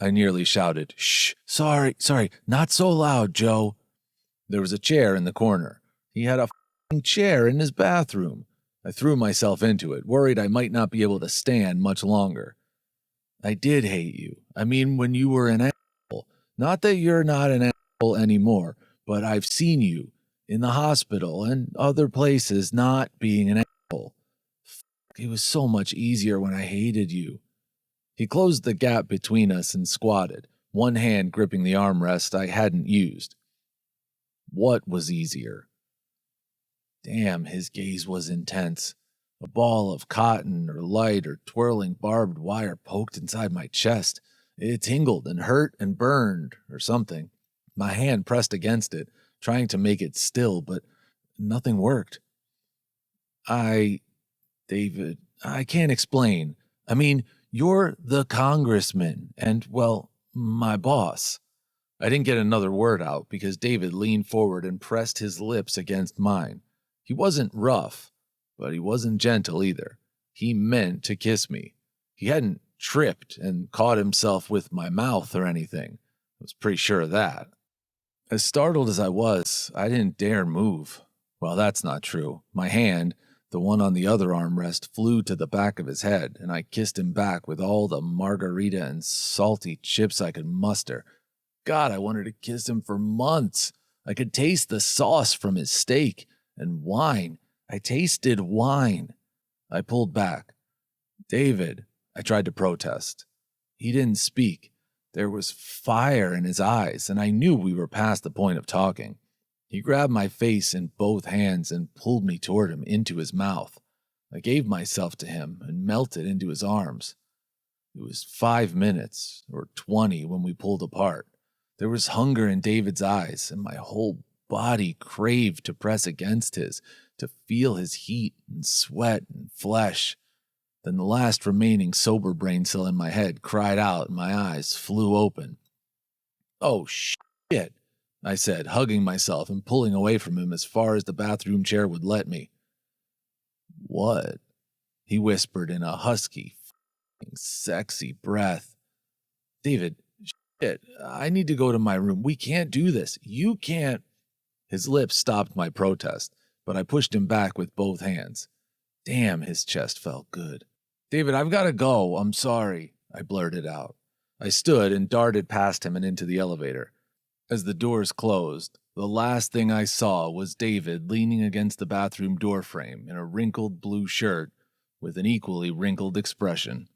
I nearly shouted. Shh, sorry, not so loud, Joe. There was a chair in the corner. He had a f***ing chair in his bathroom. I threw myself into it, worried I might not be able to stand much longer. I did hate you. I mean, when you were an asshole. Not that you're not an asshole anymore, but I've seen you in the hospital and other places not being an asshole. It was so much easier when I hated you. He closed the gap between us and squatted, one hand gripping the armrest I hadn't used. What was easier? Damn, his gaze was intense. A ball of cotton or light or twirling barbed wire poked inside my chest. It tingled and hurt and burned or something. My hand pressed against it, trying to make it still, but nothing worked. David, I can't explain. I mean, you're the congressman and, well, my boss. I didn't get another word out because David leaned forward and pressed his lips against mine. He wasn't rough, but he wasn't gentle either. He meant to kiss me. He hadn't tripped and caught himself with my mouth or anything. I was pretty sure of that. As startled as I was, I didn't dare move. Well, that's not true. My hand, the one on the other armrest, flew to the back of his head, and I kissed him back with all the margarita and salty chips I could muster. God, I wanted to kiss him for months. I could taste the sauce from his steak. And wine. I tasted wine. I pulled back. David, I tried to protest. He didn't speak. There was fire in his eyes, and I knew we were past the point of talking. He grabbed my face in both hands and pulled me toward him into his mouth. I gave myself to him and melted into his arms. It was 5 minutes, or 20, when we pulled apart. There was hunger in David's eyes, and my whole body craved to press against his, to feel his heat and sweat and flesh. Then the last remaining sober brain cell in my head cried out and my eyes flew open. Oh, shit, I said, hugging myself and pulling away from him as far as the bathroom chair would let me. What? He whispered in a husky, sexy breath. David, shit, I need to go to my room. We can't do this. You can't. His lips stopped my protest, but I pushed him back with both hands. Damn, his chest felt good. David, I've got to go. I'm sorry, I blurted out. I stood and darted past him and into the elevator. As the doors closed, the last thing I saw was David leaning against the bathroom doorframe in a wrinkled blue shirt with an equally wrinkled expression.